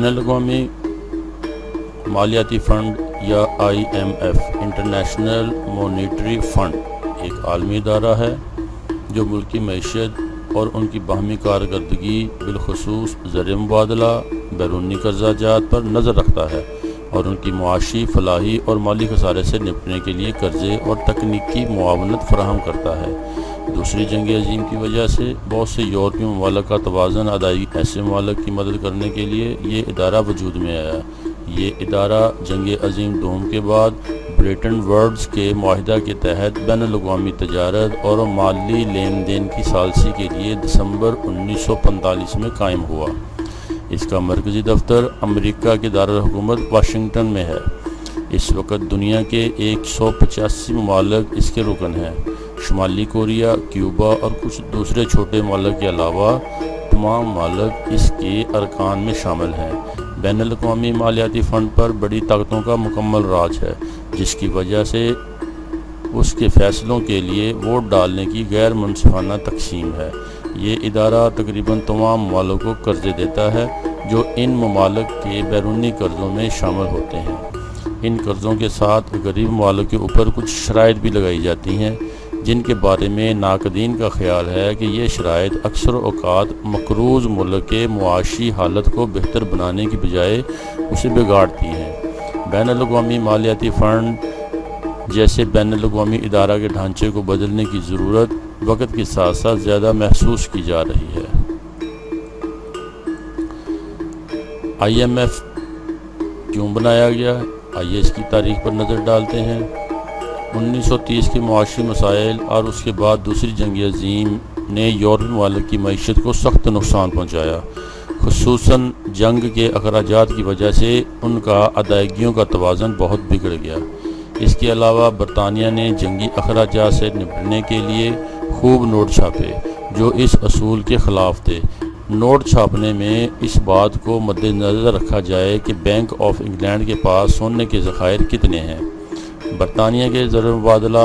بین الاقوامی مالیاتی فنڈ یا IMF انٹرنیشنل مانیٹری فنڈ ایک عالمی ادارہ ہے جو ملکی معیشت اور ان کی باہمی کارکردگی بالخصوص زر مبادلہ بیرونی قرضہ جات پر نظر رکھتا ہے اور ان کی معاشی فلاحی اور مالی خسارے سے نپٹنے کے لیے قرضے اور تکنیکی معاونت فراہم کرتا ہے۔ دوسری جنگ عظیم کی وجہ سے بہت سے یورپی ممالک کا توازن ادائیگی ایسے ممالک کی مدد کرنے کے لیے یہ ادارہ وجود میں آیا۔ یہ ادارہ جنگ عظیم دوم کے بعد بریٹن ووڈز کے معاہدہ کے تحت بین الاقوامی تجارت اور مالی لین دین کی ثالثی کے لیے دسمبر 1945 میں قائم ہوا۔ اس کا مرکزی دفتر امریکہ کے دارالحکومت واشنگٹن میں ہے۔ اس وقت دنیا کے 185 ممالک اس کے رکن ہیں۔ شمالی کوریا، کیوبا اور کچھ دوسرے چھوٹے ممالک کے علاوہ تمام ممالک اس کے ارکان میں شامل ہیں۔ بین الاقوامی مالیاتی فنڈ پر بڑی طاقتوں کا مکمل راج ہے، جس کی وجہ سے اس کے فیصلوں کے لیے ووٹ ڈالنے کی غیر منصفانہ تقسیم ہے۔ یہ ادارہ تقریباً تمام ممالک کو قرضے دیتا ہے جو ان ممالک کے بیرونی قرضوں میں شامل ہوتے ہیں۔ ان قرضوں کے ساتھ غریب ممالک کے اوپر کچھ شرائط بھی لگائی جاتی ہیں جن کے بارے میں ناقدین کا خیال ہے کہ یہ شرائط اکثر اوقات مقروض ملک کے معاشی حالت کو بہتر بنانے کی بجائے اسے بگاڑتی ہیں۔ بین الاقوامی مالیاتی فنڈ جیسے بین الاقوامی ادارہ کے ڈھانچے کو بدلنے کی ضرورت وقت کے ساتھ ساتھ زیادہ محسوس کی جا رہی ہے۔ IMF کیوں بنایا گیا؟ آئیے اس کی تاریخ پر نظر ڈالتے ہیں۔ 1930 کے معاشی مسائل اور اس کے بعد دوسری جنگ عظیم نے یورپی ممالک کی معیشت کو سخت نقصان پہنچایا، خصوصاً جنگ کے اخراجات کی وجہ سے ان کا ادائیگیوں کا توازن بہت بگڑ گیا۔ اس کے علاوہ برطانیہ نے جنگی اخراجات سے نپٹنے کے لیے خوب نوٹ چھاپے جو اس اصول کے خلاف تھے۔ نوٹ چھاپنے میں اس بات کو مد نظر رکھا جائے کہ بینک آف انگلینڈ کے پاس سونے کے ذخائر کتنے ہیں۔ برطانیہ کے زر مبادلہ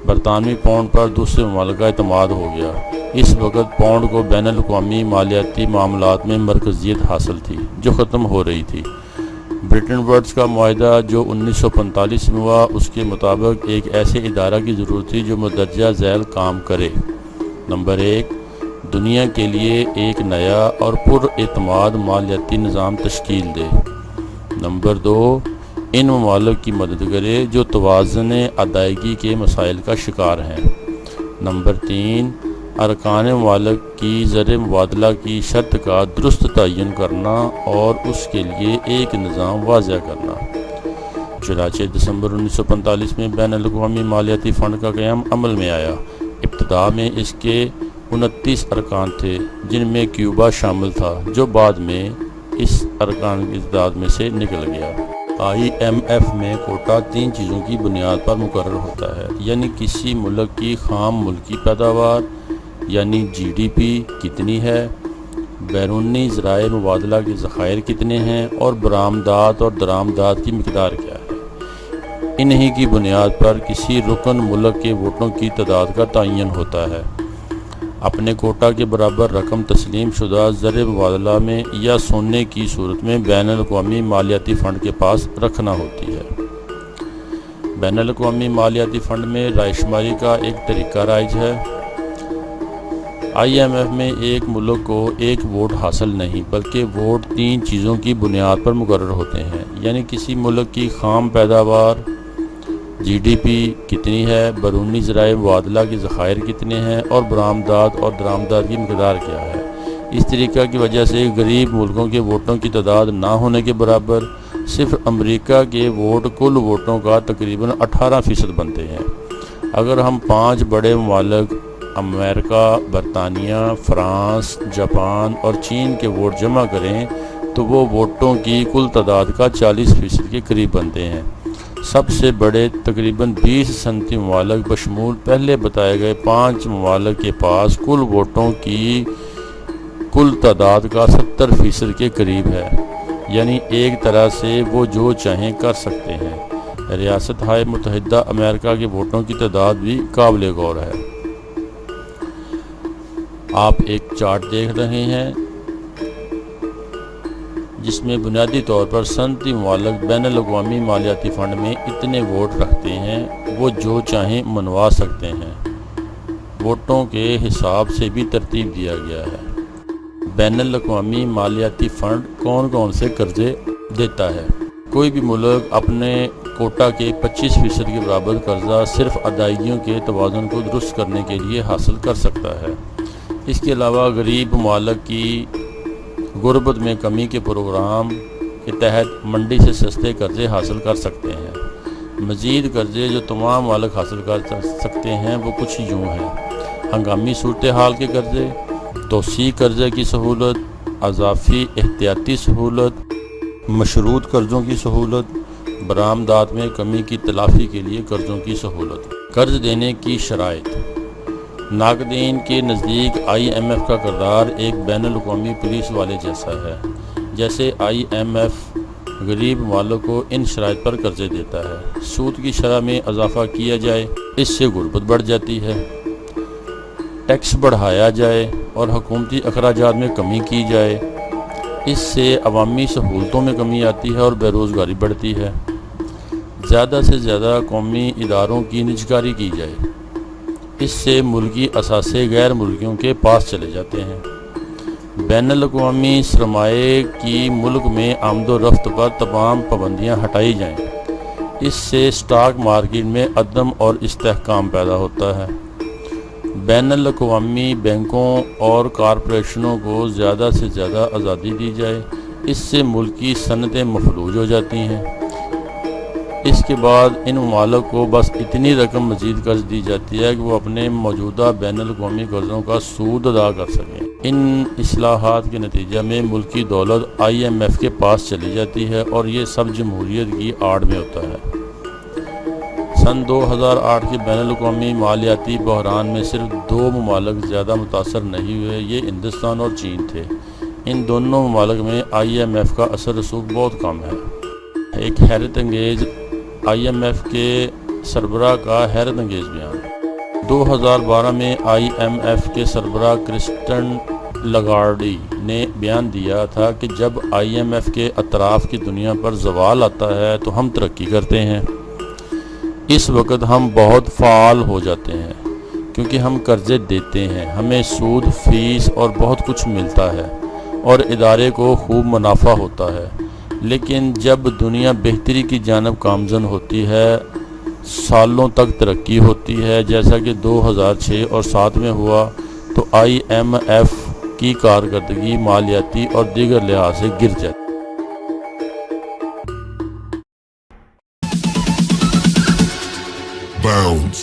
برطانوی پاؤنڈ پر دوسرے ممالک کا اعتماد ہو گیا۔ اس وقت پاؤنڈ کو بین الاقوامی مالیاتی معاملات میں مرکزیت حاصل تھی جو ختم ہو رہی تھی۔ بریٹن ووڈز کا معاہدہ جو 1945 میں ہوا، اس کے مطابق ایک ایسے ادارہ کی ضرورت تھی جو مندرجہ ذیل کام کرے۔ نمبر 1، دنیا کے لیے ایک نیا اور پر اعتماد مالیاتی نظام تشکیل دے۔ نمبر 2، ان ممالک کی مدد کرے جو توازن ادائیگی کے مسائل کا شکار ہیں۔ نمبر 3، ارکان ممالک کی زر مبادلہ کی شرط کا درست تعین کرنا اور اس کے لیے ایک نظام واضح کرنا۔ چنانچہ دسمبر 1945 میں بین الاقوامی مالیاتی فنڈ کا قیام عمل میں آیا۔ ابتدا میں اس کے 29 ارکان تھے جن میں کیوبا شامل تھا جو بعد میں اس ارکان کی تعداد میں سے نکل گیا۔ IMF میں کوٹا 3 چیزوں کی بنیاد پر مقرر ہوتا ہے، یعنی کسی ملک کی خام ملکی پیداوار یعنی GDP کتنی ہے، بیرونی ذرائع مبادلہ کے ذخائر کتنے ہیں اور برآمدات اور درآمدات کی مقدار کیا ہے۔ انہی کی بنیاد پر کسی رکن ملک کے ووٹوں کی تعداد کا تعین ہوتا ہے۔ اپنے کوٹا کے برابر رقم تسلیم شدہ زر مبادلہ میں یا سونے کی صورت میں بین الاقوامی مالیاتی فنڈ کے پاس رکھنا ہوتی ہے۔ بین الاقوامی مالیاتی فنڈ میں رائے شماری کا ایک طریقہ رائج ہے۔ IMF میں ایک ملک کو ایک ووٹ حاصل نہیں بلکہ ووٹ 3 چیزوں کی بنیاد پر مقرر ہوتے ہیں، یعنی کسی ملک کی خام پیداوار GDP کتنی ہے، بیرونی ذرائع مبادلہ کے ذخائر کتنے ہیں اور برآمدات اور درآمدات کی مقدار کیا ہے۔ اس طریقہ کی وجہ سے غریب ملکوں کے ووٹوں کی تعداد نہ ہونے کے برابر صرف امریکہ کے ووٹ کل ووٹوں کا تقریباً 18% بنتے ہیں۔ اگر ہم 5 بڑے ممالک امریکہ، برطانیہ، فرانس، جاپان اور چین کے ووٹ جمع کریں تو وہ ووٹوں کی کل تعداد کا 40% کے قریب بنتے ہیں۔ سب سے بڑے تقریباً 20 صنعتی ممالک بشمول پہلے بتائے گئے 5 ممالک کے پاس کل ووٹوں کی کل تعداد کا 70% کے قریب ہے، یعنی ایک طرح سے وہ جو چاہیں کر سکتے ہیں۔ ریاستہائے متحدہ امریکہ کے ووٹوں کی تعداد بھی قابل غور ہے۔ آپ ایک چارٹ دیکھ رہے ہیں۔ جس میں بنیادی طور پر صنعتی ممالک بین الاقوامی مالیاتی فنڈ میں اتنے ووٹ رکھتے ہیں وہ جو چاہیں منوا سکتے ہیں۔ ووٹوں کے حساب سے بھی ترتیب دیا گیا ہے۔ بین الاقوامی مالیاتی فنڈ کون کون سے قرضے دیتا ہے؟ کوئی بھی ملک اپنے کوٹا کے 25% کے برابر قرضہ صرف ادائیگیوں کے توازن کو درست کرنے کے لیے حاصل کر سکتا ہے۔ اس کے علاوہ غریب ممالک کی غربت میں کمی کے پروگرام کے تحت منڈی سے سستے قرضے حاصل کر سکتے ہیں۔ مزید قرضے جو تمام ممالک حاصل کر سکتے ہیں وہ کچھ یوں ہیں: ہنگامی صورتحال کے قرضے، توسیع قرضے کی سہولت، اضافی احتیاطی سہولت، مشروط قرضوں کی سہولت، برآمدات میں کمی کی تلافی کے لیے قرضوں کی سہولت۔ قرض دینے کی شرائط۔ ناقدین کے نزدیک آئی ایم ایف کا کردار ایک بین الاقوامی پولیس والے جیسا ہے۔ جیسے آئی ایم ایف غریب ممالک کو ان شرائط پر قرضے دیتا ہے: سود کی شرح میں اضافہ کیا جائے، اس سے غربت بڑھ جاتی ہے، ٹیکس بڑھایا جائے اور حکومتی اخراجات میں کمی کی جائے، اس سے عوامی سہولتوں میں کمی آتی ہے اور بے روزگاری بڑھتی ہے، زیادہ سے زیادہ قومی اداروں کی نجکاری کی جائے، اس سے ملکی اثاثے غیر ملکیوں کے پاس چلے جاتے ہیں، بین الاقوامی سرمایے کی ملک میں آمد و رفت پر تمام پابندیاں ہٹائی جائیں، اس سے اسٹاک مارکیٹ میں عدم اور استحکام پیدا ہوتا ہے، بین الاقوامی بینکوں اور کارپوریشنوں کو زیادہ سے زیادہ آزادی دی جائے، اس سے ملکی صنعتیں مفلوج ہو جاتی ہیں، اس کے بعد ان ممالک کو بس اتنی رقم مزید قرض دی جاتی ہے کہ وہ اپنے موجودہ بین الاقوامی قرضوں کا سود ادا کر سکیں۔ ان اصلاحات کے نتیجہ میں ملکی دولت آئی ایم ایف کے پاس چلی جاتی ہے اور یہ سب جمہوریت کی آڑ میں ہوتا ہے۔ سن 2008 کے بین الاقوامی مالیاتی بحران میں صرف 2 ممالک زیادہ متاثر نہیں ہوئے، یہ ہندوستان اور چین تھے۔ ان دونوں ممالک میں آئی ایم ایف کا اثر رسوخ بہت کم ہے۔ ایک حیرت انگیز آئی ایم ایف کے سربراہ کا حیرت انگیز بیان۔ 2012 میں آئی ایم ایف کے سربراہ کرسٹن لاگارڈی نے بیان دیا تھا کہ جب آئی ایم ایف کے اطراف کی دنیا پر زوال آتا ہے تو ہم ترقی کرتے ہیں۔ اس وقت ہم بہت فعال ہو جاتے ہیں کیونکہ ہم قرضے دیتے ہیں، ہمیں سود، فیس اور بہت کچھ ملتا ہے اور ادارے کو خوب منافع ہوتا ہے۔ لیکن جب دنیا بہتری کی جانب گامزن ہوتی ہے، سالوں تک ترقی ہوتی ہے جیسا کہ 2006 اور 2007 میں ہوا، تو آئی ایم ایف کی کارکردگی مالیاتی اور دیگر لحاظ سے گر جاتی ہے۔ Bounds.